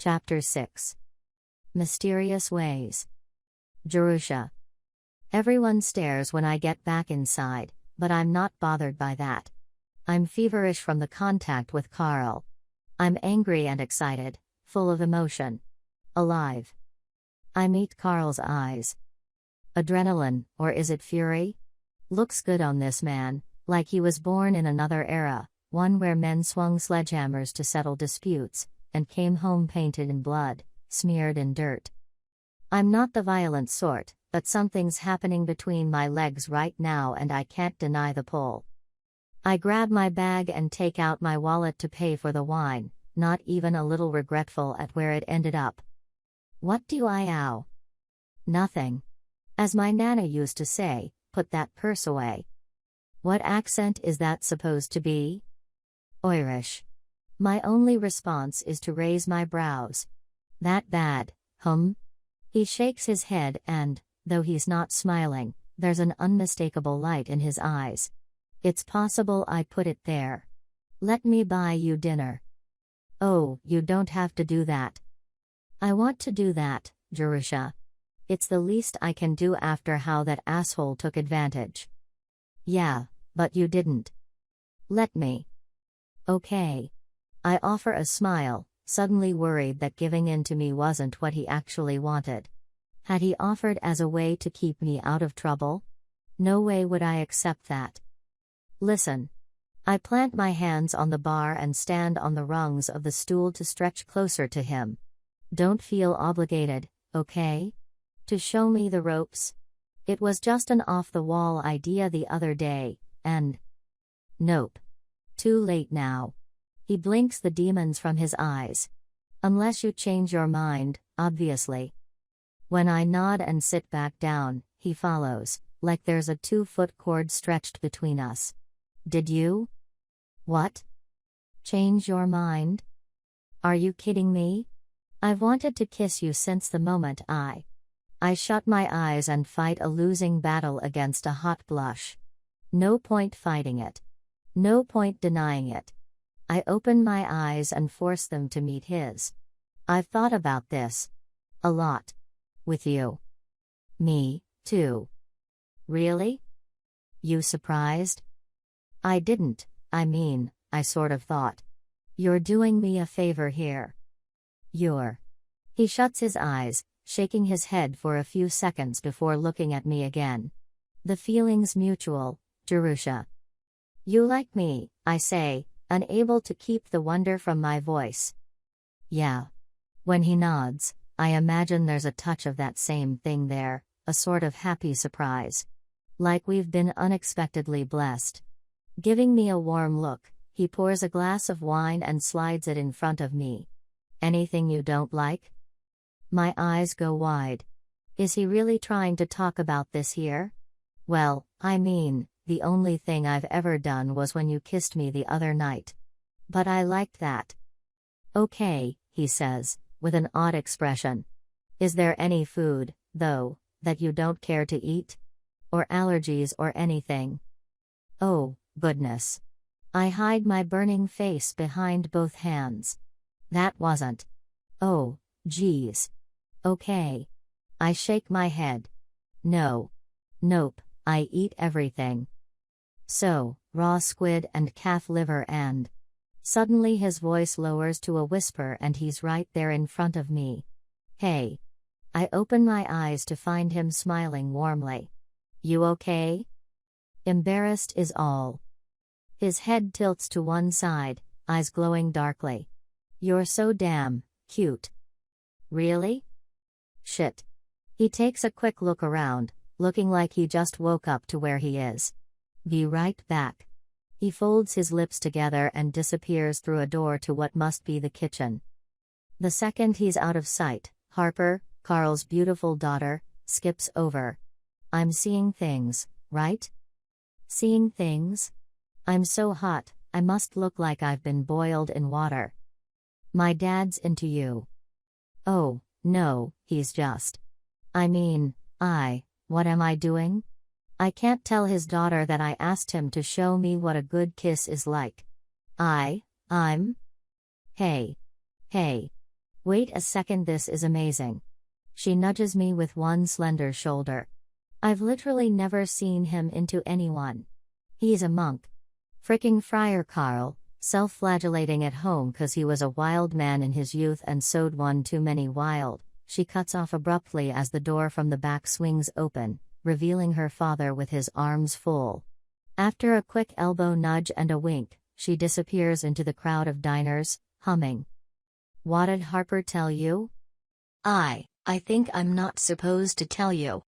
Chapter 6. Mysterious Ways. Jerusha. Everyone stares when I get back inside, but I'm not bothered by that. I'm feverish from the contact with Karl. I'm angry and excited, full of emotion. Alive. I meet Karl's eyes. Adrenaline, or is it fury? Looks good on this man, like he was born in another era, one where men swung sledgehammers to settle disputes, and came home painted in blood, smeared in dirt. I'm not the violent sort, but something's happening between my legs right now and I can't deny the pull. I grab my bag and take out my wallet to pay for the wine, not even a little regretful at where it ended up. What do I owe? Nothing. As my nana used to say, put that purse away. What accent is that supposed to be? Irish. My only response is to raise my brows. That bad, He shakes his head and, though he's not smiling, there's an unmistakable light in his eyes. It's possible I put it there. Let me buy you dinner. Oh, you don't have to do that. I want to do that, Jerusha. It's the least I can do after how that asshole took advantage. Yeah, but you didn't. Let me. Okay. I offer a smile, suddenly worried that giving in to me wasn't what he actually wanted. Had he offered as a way to keep me out of trouble? No way would I accept that. Listen. I plant my hands on the bar and stand on the rungs of the stool to stretch closer to him. Don't feel obligated, okay? To show me the ropes? It was just an off-the-wall idea the other day, and... Nope. Too late now. He blinks the demons from his eyes. Unless you change your mind, obviously. When I nod and sit back down, he follows, like there's a 2-foot cord stretched between us. Did you? What? Change your mind? Are you kidding me? I've wanted to kiss you since the moment I shut my eyes and fight a losing battle against a hot blush. No point fighting it. No point denying it. I open my eyes and force them to meet his. I've thought about this. A lot. With you. Me, too. Really? You surprised? I didn't, I sort of thought. You're doing me a favor here. He shuts his eyes, shaking his head for a few seconds before looking at me again. The feeling's mutual, Jerusha. You like me, I say, unable to keep the wonder from my voice. Yeah. When he nods, I imagine there's a touch of that same thing there, a sort of happy surprise. Like we've been unexpectedly blessed. Giving me a warm look, he pours a glass of wine and slides it in front of me. Anything you don't like? My eyes go wide. Is he really trying to talk about this here? Well, the only thing I've ever done was when you kissed me the other night. But I liked that. Okay, he says, with an odd expression. Is there any food, though, that you don't care to eat? Or allergies or anything? Oh, goodness. I hide my burning face behind both hands. That wasn't. Oh, geez. Okay. I shake my head. No. Nope, I eat everything. So, raw squid and calf liver and... Suddenly his voice lowers to a whisper and he's right there in front of me. Hey. I open my eyes to find him smiling warmly. You okay? Embarrassed is all. His head tilts to one side, eyes glowing darkly. You're so damn cute. Really? Shit. He takes a quick look around, looking like he just woke up to where he is. Be right back. He folds his lips together and disappears through a door to what must be the kitchen. The second he's out of sight, Harper, Karl's beautiful daughter, skips over. I'm seeing things, right? Seeing things? I'm so hot, I must look like I've been boiled in water. My dad's into you. Oh, no, he's just. What am I doing? I can't tell his daughter that I asked him to show me what a good kiss is like. I'm... Hey. Wait a second, this is amazing. She nudges me with one slender shoulder. I've literally never seen him into anyone. He's a monk. Fricking Friar Karl, self-flagellating at home 'cause he was a wild man in his youth and sowed one too many wild. She cuts off abruptly as the door from the back swings open, revealing her father with his arms full. After a quick elbow nudge and a wink, she disappears into the crowd of diners, humming. What did Harper tell you? I think I'm not supposed to tell you.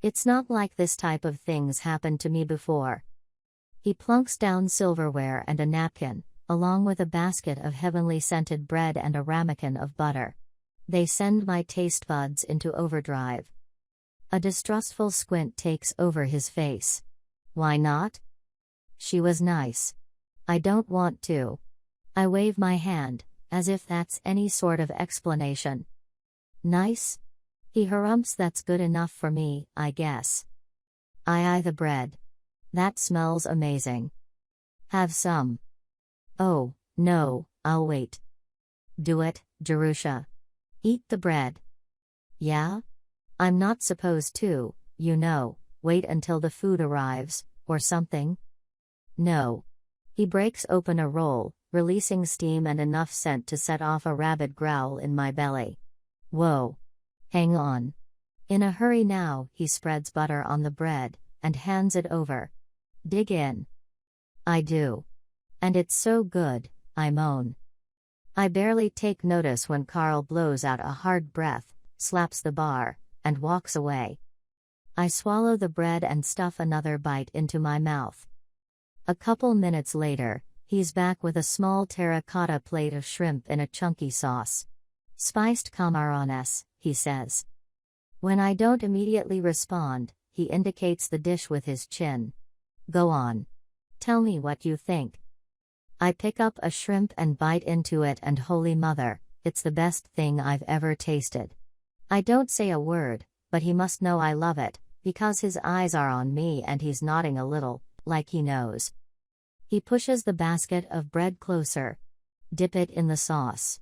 It's not like this type of thing's happened to me before. He plunks down silverware and a napkin, along with a basket of heavenly scented bread and a ramekin of butter. They send my taste buds into overdrive. A distrustful squint takes over his face. Why not? She was nice. I don't want to. I wave my hand, as if that's any sort of explanation. Nice? He harumphs. That's good enough for me, I guess. I eye the bread. That smells amazing. Have some. Oh, no, I'll wait. Do it, Jerusha. Eat the bread. Yeah? I'm not supposed to, you know, wait until the food arrives, or something? No. He breaks open a roll, releasing steam and enough scent to set off a rabid growl in my belly. Whoa. Hang on. In a hurry now, he spreads butter on the bread, and hands it over. Dig in. I do. And it's so good, I moan. I barely take notice when Karl blows out a hard breath, slaps the bar, and walks away. I swallow the bread and stuff another bite into my mouth. A couple minutes later, he's back with a small terracotta plate of shrimp in a chunky sauce. Spiced camarones, he says. When I don't immediately respond, he indicates the dish with his chin. Go on. Tell me what you think. I pick up a shrimp and bite into it, and holy mother, it's the best thing I've ever tasted. I don't say a word, but he must know I love it, because his eyes are on me and he's nodding a little, like he knows. He pushes the basket of bread closer. Dip it in the sauce.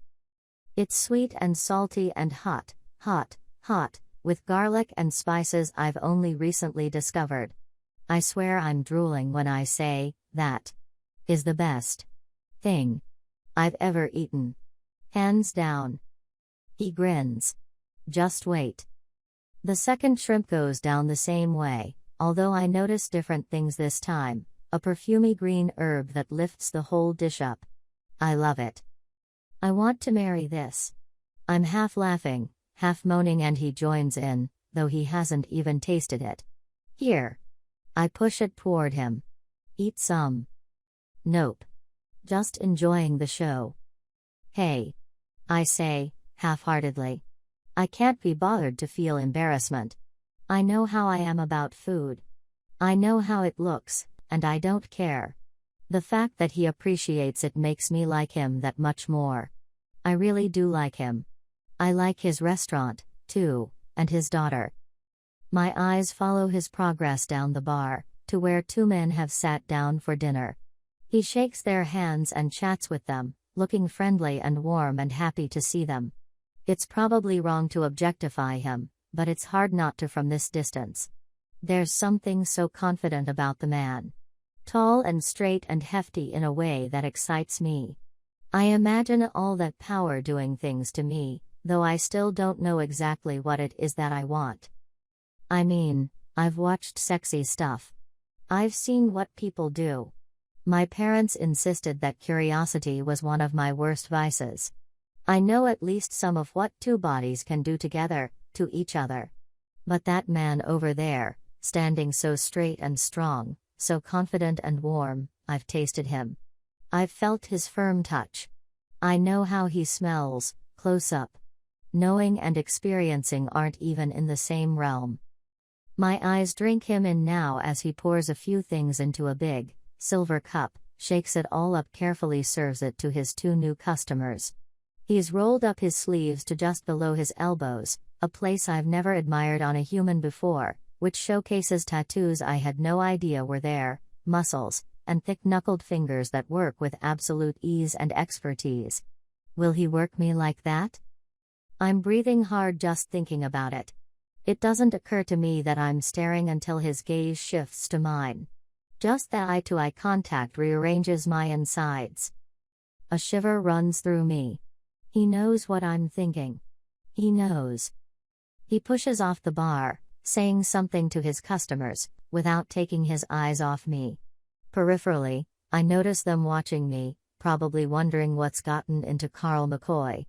It's sweet and salty and hot, hot, hot, with garlic and spices I've only recently discovered. I swear I'm drooling when I say, that is the best thing I've ever eaten. Hands down. He grins. Just wait. The second shrimp goes down the same way, although I notice different things this time, a perfumey green herb that lifts the whole dish up. I love it. I want to marry this. I'm half laughing, half moaning, and he joins in, though he hasn't even tasted it. Here. I push it toward him. Eat some. Nope. Just enjoying the show. Hey. I say, half-heartedly. I can't be bothered to feel embarrassment. I know how I am about food. I know how it looks, and I don't care. The fact that he appreciates it makes me like him that much more. I really do like him. I like his restaurant, too, and his daughter. My eyes follow his progress down the bar, to where two men have sat down for dinner. He shakes their hands and chats with them, looking friendly and warm and happy to see them. It's probably wrong to objectify him, but it's hard not to from this distance. There's something so confident about the man. Tall and straight and hefty in a way that excites me. I imagine all that power doing things to me, though I still don't know exactly what it is that I want. I mean, I've watched sexy stuff. I've seen what people do. My parents insisted that curiosity was one of my worst vices. I know at least some of what two bodies can do together, to each other. But that man over there, standing so straight and strong, so confident and warm, I've tasted him. I've felt his firm touch. I know how he smells, close up. Knowing and experiencing aren't even in the same realm. My eyes drink him in now as he pours a few things into a big, silver cup, shakes it all up carefully, serves it to his two new customers. He's rolled up his sleeves to just below his elbows, a place I've never admired on a human before, which showcases tattoos I had no idea were there, muscles, and thick-knuckled fingers that work with absolute ease and expertise. Will he work me like that? I'm breathing hard just thinking about it. It doesn't occur to me that I'm staring until his gaze shifts to mine. Just that eye-to-eye contact rearranges my insides. A shiver runs through me. He knows what I'm thinking. He knows. He pushes off the bar, saying something to his customers, without taking his eyes off me. Peripherally, I notice them watching me, probably wondering what's gotten into Karl McCoy.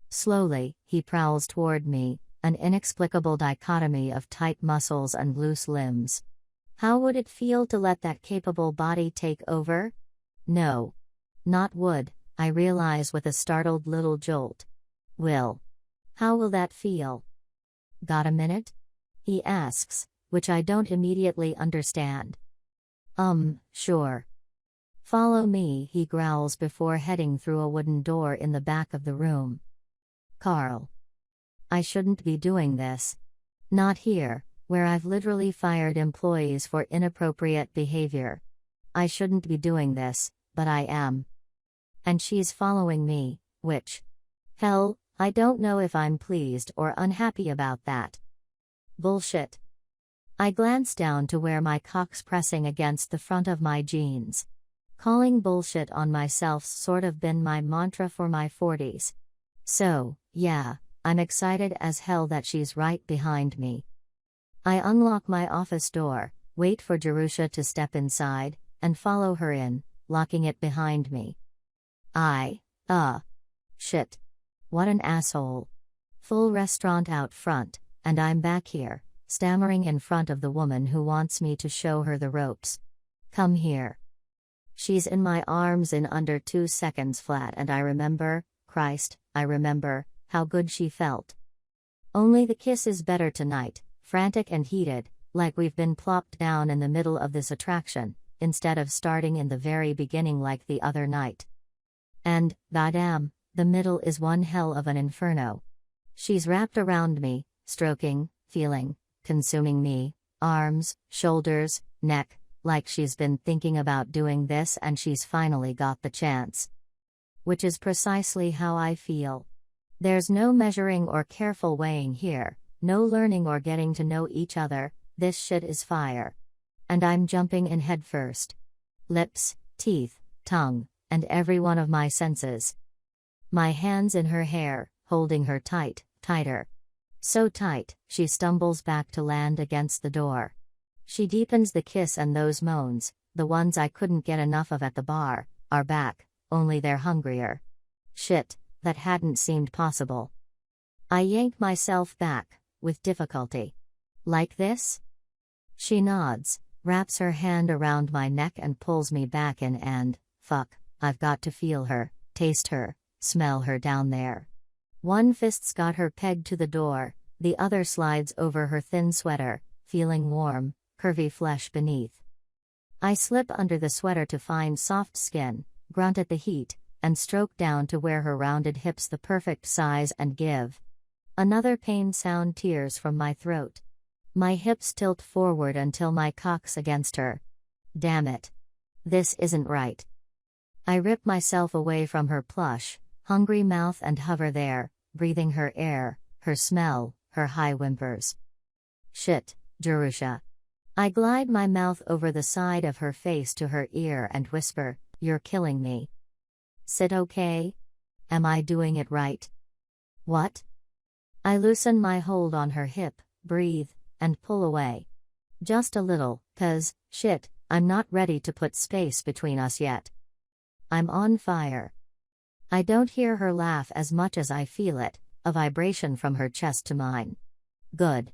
Slowly, he prowls toward me, an inexplicable dichotomy of tight muscles and loose limbs. How would it feel to let that capable body take over? No. Not would, I realize with a startled little jolt. Will. How will that feel? Got a minute? He asks, which I don't immediately understand. Sure. Follow me, he growls before heading through a wooden door in the back of the room. Karl. I shouldn't be doing this. Not here, where I've literally fired employees for inappropriate behavior. I shouldn't be doing this, but I am. And she's following me, which? Hell, I don't know if I'm pleased or unhappy about that. Bullshit. I glance down to where my cock's pressing against the front of my jeans. Calling bullshit on myself's sort of been my mantra for my 40s. So, yeah, I'm excited as hell that she's right behind me. I unlock my office door, wait for Jerusha to step inside, and follow her in, locking it behind me. Shit. What an asshole. Full restaurant out front, and I'm back here, stammering in front of the woman who wants me to show her the ropes. Come here. She's in my arms in under 2 seconds flat, and I remember, Christ, I remember, how good she felt. Only the kiss is better tonight, frantic and heated, like we've been plopped down in the middle of this attraction, instead of starting in the very beginning like the other night. And, goddamn, the middle is one hell of an inferno. She's wrapped around me, stroking, feeling, consuming me, arms, shoulders, neck, like she's been thinking about doing this and she's finally got the chance. Which is precisely how I feel. There's no measuring or careful weighing here, no learning or getting to know each other, this shit is fire. And I'm jumping in head first. Lips, teeth, tongue, and every one of my senses. My hands in her hair, holding her tight, tighter. So tight, she stumbles back to land against the door. She deepens the kiss, and those moans, the ones I couldn't get enough of at the bar, are back, only they're hungrier. Shit, that hadn't seemed possible. I yank myself back, with difficulty. Like this? She nods, wraps her hand around my neck and pulls me back in, and, fuck, I've got to feel her, taste her, smell her down there. One fist's got her pegged to the door, the other slides over her thin sweater, feeling warm, curvy flesh beneath. I slip under the sweater to find soft skin, grunt at the heat, and stroke down to where her rounded hips the perfect size and give. Another pain sound tears from my throat. My hips tilt forward until my cock's against her. Damn it. This isn't right. I rip myself away from her plush, hungry mouth and hover there, breathing her air, her smell, her high whimpers. Shit, Jerusha. I glide my mouth over the side of her face to her ear and whisper, "You're killing me. Sit okay? Am I doing it right?" What? I loosen my hold on her hip, breathe, and pull away. Just a little, 'cause, shit, I'm not ready to put space between us yet. I'm on fire. I don't hear her laugh as much as I feel it, a vibration from her chest to mine. Good.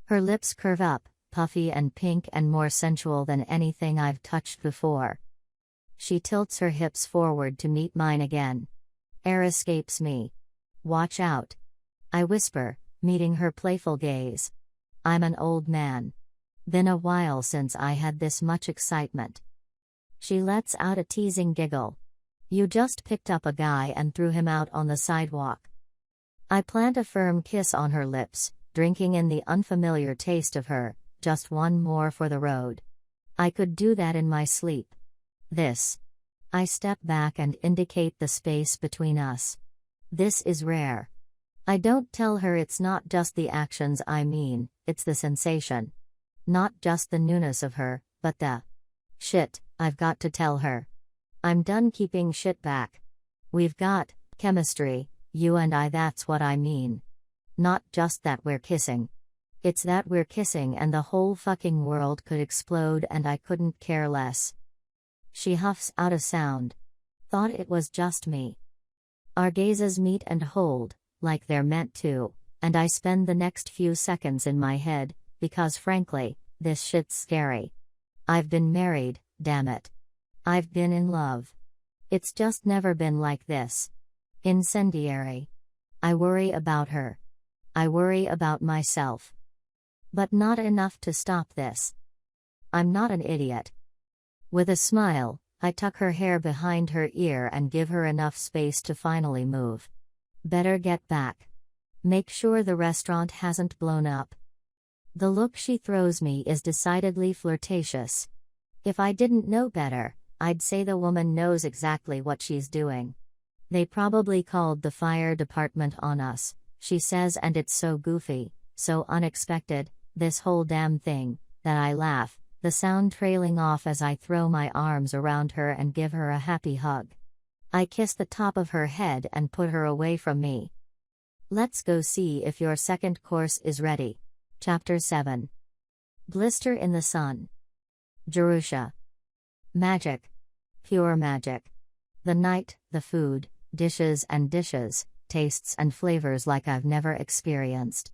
Her lips curve up, puffy and pink and more sensual than anything I've touched before. She tilts her hips forward to meet mine again. Air escapes me. Watch out. I whisper, meeting her playful gaze. I'm an old man. Been a while since I had this much excitement. She lets out a teasing giggle. You just picked up a guy and threw him out on the sidewalk. I plant a firm kiss on her lips, drinking in the unfamiliar taste of her, just one more for the road. I could do that in my sleep. This. I step back and indicate the space between us. This is rare. I don't tell her it's not just the actions I mean, it's the sensation. Not just the newness of her, but the shit, I've got to tell her. I'm done keeping shit back. We've got chemistry, you and I, that's what I mean. Not just that we're kissing. It's that we're kissing and the whole fucking world could explode and I couldn't care less. She huffs out a sound. Thought it was just me. Our gazes meet and hold, like they're meant to, and I spend the next few seconds in my head, because frankly, this shit's scary. I've been married, damn it. I've been in love. It's just never been like this. Incendiary. I worry about her. I worry about myself. But not enough to stop this. I'm not an idiot. With a smile, I tuck her hair behind her ear and give her enough space to finally move. Better get back. Make sure the restaurant hasn't blown up. The look she throws me is decidedly flirtatious. If I didn't know better, I'd say the woman knows exactly what she's doing. They probably called the fire department on us, she says, and it's so goofy, so unexpected, this whole damn thing, that I laugh, the sound trailing off as I throw my arms around her and give her a happy hug. I kiss the top of her head and put her away from me. Let's go see if your second course is ready. Chapter 7. Blister in the sun. Jerusha. Magic. Pure magic. The night, the food, dishes and dishes, tastes and flavors like I've never experienced.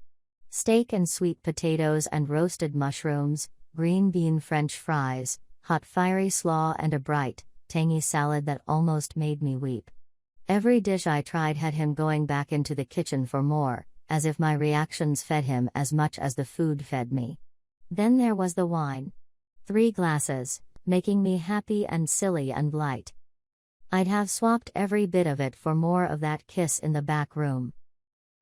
Steak and sweet potatoes and roasted mushrooms, green bean French fries, hot fiery slaw and a bright, tangy salad that almost made me weep. Every dish I tried had him going back into the kitchen for more, as if my reactions fed him as much as the food fed me. Then there was the wine. 3 glasses, making me happy and silly and light. I'd have swapped every bit of it for more of that kiss in the back room.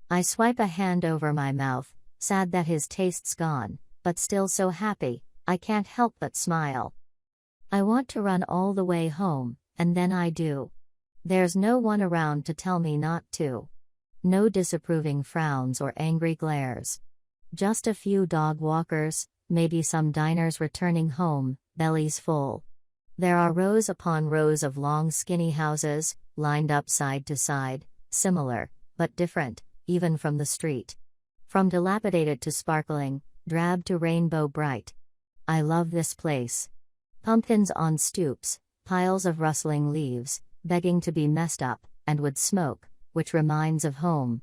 I swipe a hand over my mouth, sad that his taste's gone, but still so happy, I can't help but smile. I want to run all the way home, and then I do. There's no one around to tell me not to. No disapproving frowns or angry glares. Just a few dog walkers, maybe some diners returning home, bellies full. There are rows upon rows of long skinny houses, lined up side to side, similar, but different, even from the street. From dilapidated to sparkling, drab to rainbow bright. I love this place. Pumpkins on stoops, piles of rustling leaves, begging to be messed up, and wood smoke, which reminds of home.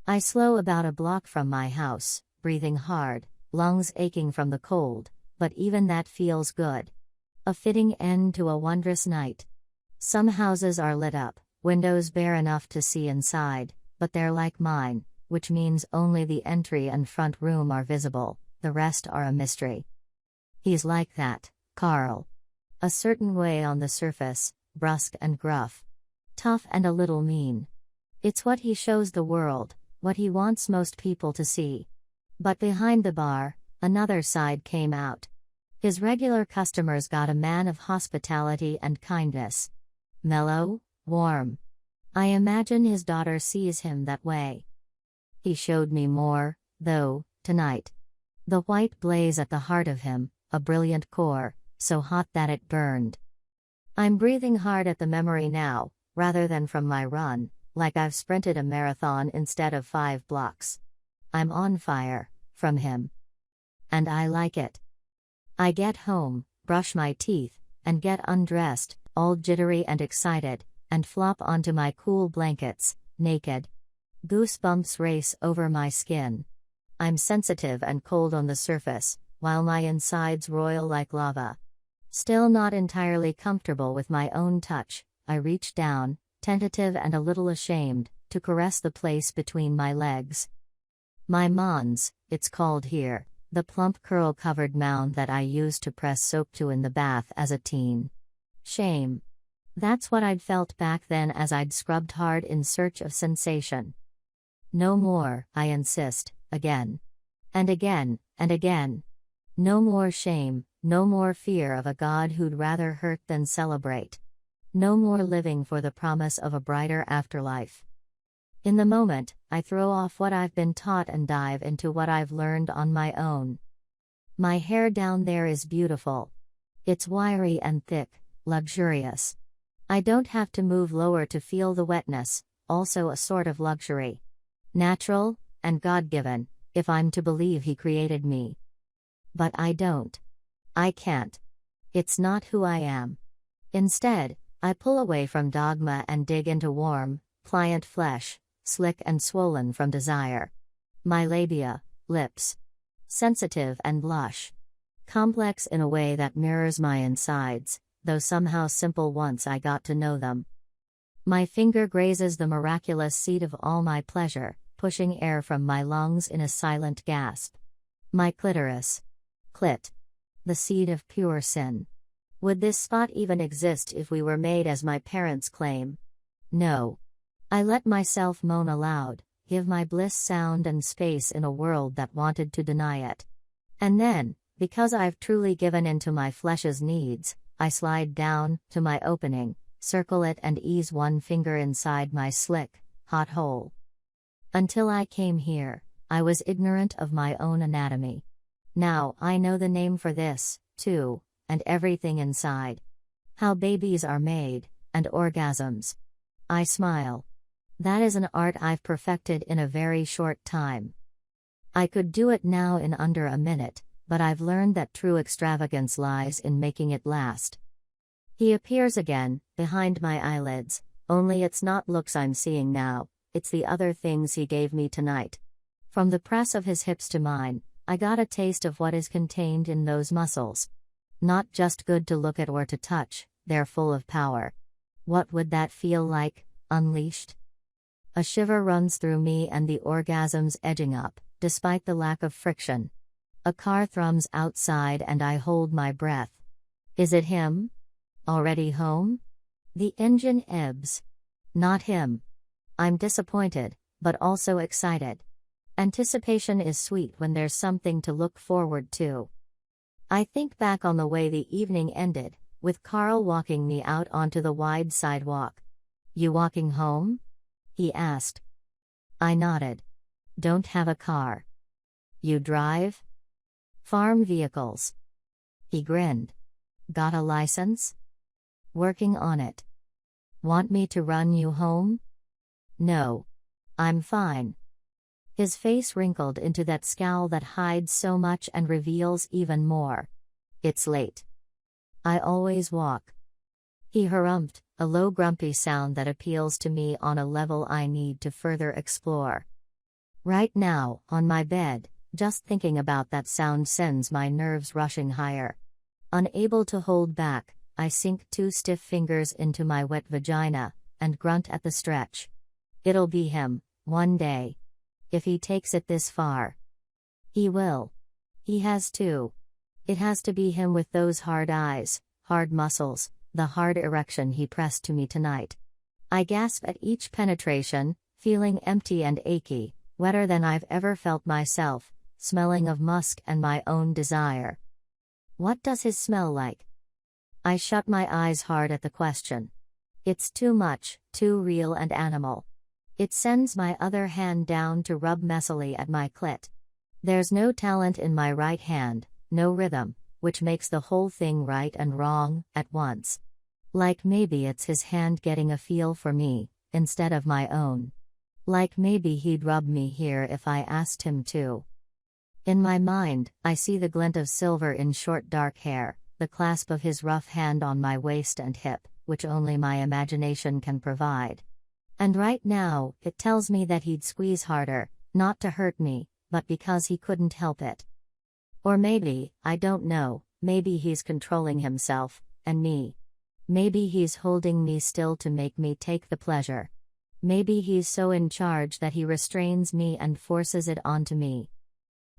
I slow about a block from my house, breathing hard, lungs aching from the cold, but even that feels good. A fitting end to a wondrous night. Some houses are lit up, windows bare enough to see inside, but they're like mine, which means only the entry and front room are visible, the rest are a mystery. He's like that, Karl. A certain way on the surface, brusque and gruff. Tough and a little mean. It's what he shows the world, what he wants most people to see. But behind the bar, another side came out. His regular customers got a man of hospitality and kindness. Mellow, warm. I imagine his daughter sees him that way. He showed me more, though, tonight. The white blaze at the heart of him, a brilliant core, so hot that it burned. I'm breathing hard at the memory now, rather than from my run, like I've sprinted a marathon instead of 5 blocks. I'm on fire, from him. And I like it. I get home, brush my teeth, and get undressed, all jittery and excited, and flop onto my cool blankets, naked. Goosebumps race over my skin. I'm sensitive and cold on the surface, while my insides roil like lava. Still not entirely comfortable with my own touch, I reach down, tentative and a little ashamed, to caress the place between my legs. My mons, it's called here, the plump curl-covered mound that I used to press soap to in the bath as a teen. Shame. That's what I'd felt back then as I'd scrubbed hard in search of sensation. No more, I insist, again. And again, and again. No more shame, no more fear of a God who'd rather hurt than celebrate. No more living for the promise of a brighter afterlife. In the moment, I throw off what I've been taught and dive into what I've learned on my own. My hair down there is beautiful. It's wiry and thick, luxurious. I don't have to move lower to feel the wetness, also a sort of luxury. Natural, and God-given, if I'm to believe He created me. But I don't. I can't. It's not who I am. Instead, I pull away from dogma and dig into warm, pliant flesh, slick and swollen from desire. My labia, lips. Sensitive and lush. Complex in a way that mirrors my insides, though somehow simple once I got to know them. My finger grazes the miraculous seat of all my pleasure, pushing air from my lungs in a silent gasp. My clitoris. Clit. The seed of pure sin. Would this spot even exist if we were made as my parents claim? No. I let myself moan aloud, give my bliss sound and space in a world that wanted to deny it. And then, because I've truly given in to my flesh's needs, I slide down to my opening, circle it and ease one finger inside my slick, hot hole. Until I came here, I was ignorant of my own anatomy. Now I know the name for this, too, and everything inside. How babies are made, and orgasms. I smile. That is an art I've perfected in a very short time. I could do it now in under a minute, but I've learned that true extravagance lies in making it last. He appears again, behind my eyelids, only it's not looks I'm seeing now, it's the other things he gave me tonight. From the press of his hips to mine, I got a taste of what is contained in those muscles. Not just good to look at or to touch, they're full of power. What would that feel like, unleashed? A shiver runs through me and the orgasm's edging up, despite the lack of friction. A car thrums outside and I hold my breath. Is it him? Already home? The engine ebbs. Not him. I'm disappointed, but also excited. Anticipation is sweet when there's something to look forward to. I think back on the way the evening ended, with Karl walking me out onto the wide sidewalk. You walking home? He asked. I nodded. Don't have a car. You drive? Farm vehicles. He grinned. Got a license? Working on it. Want me to run you home? No. I'm fine. His face wrinkled into that scowl that hides so much and reveals even more. It's late. I always walk. He harumphed, a low grumpy sound that appeals to me on a level I need to further explore. Right now, on my bed, just thinking about that sound sends my nerves rushing higher. Unable to hold back, I sink two stiff fingers into my wet vagina, and grunt at the stretch. It'll be him, one day. If he takes it this far. He will. He has to. It has to be him with those hard eyes, hard muscles, the hard erection he pressed to me tonight. I gasp at each penetration, feeling empty and achy, wetter than I've ever felt myself, smelling of musk and my own desire. What does his smell like? I shut my eyes hard at the question. It's too much, too real and animal. It sends my other hand down to rub messily at my clit. There's no talent in my right hand, no rhythm, which makes the whole thing right and wrong, at once. Like maybe it's his hand getting a feel for me, instead of my own. Like maybe he'd rub me here if I asked him to. In my mind, I see the glint of silver in short dark hair, the clasp of his rough hand on my waist and hip, which only my imagination can provide. And right now, it tells me that he'd squeeze harder, not to hurt me, but because he couldn't help it. Or maybe, I don't know, maybe he's controlling himself, and me. Maybe he's holding me still to make me take the pleasure. Maybe he's so in charge that he restrains me and forces it onto me.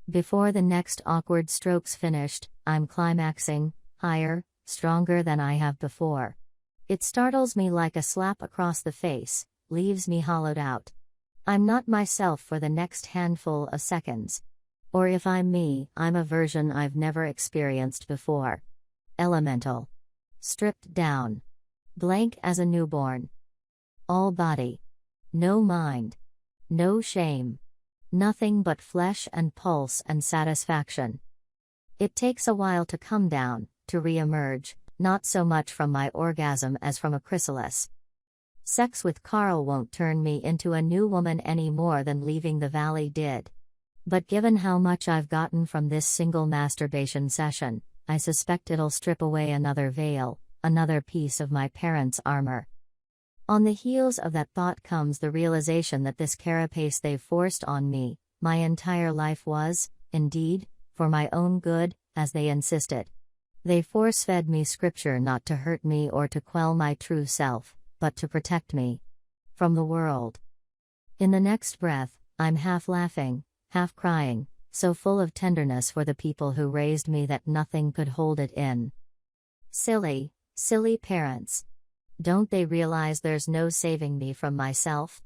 Before the next awkward stroke's finished, I'm climaxing, higher, stronger than I have before. It startles me like a slap across the face, leaves me hollowed out. I'm not myself for the next handful of seconds. Or if I'm me, I'm a version I've never experienced before. Elemental. Stripped down. Blank as a newborn. All body. No mind. No shame. Nothing but flesh and pulse and satisfaction. It takes a while to come down, to re-emerge, not so much from my orgasm as from a chrysalis. Sex with Karl won't turn me into a new woman any more than leaving the valley did. But given how much I've gotten from this single masturbation session, I suspect it'll strip away another veil, another piece of my parents' armor. On the heels of that thought comes the realization that this carapace they've forced on me, my entire life was, indeed, for my own good, as they insisted. They force-fed me scripture not to hurt me or to quell my true self, but to protect me from the world. In the next breath, I'm half laughing, half crying, so full of tenderness for the people who raised me that nothing could hold it in. Silly, silly parents. Don't they realize there's no saving me from myself?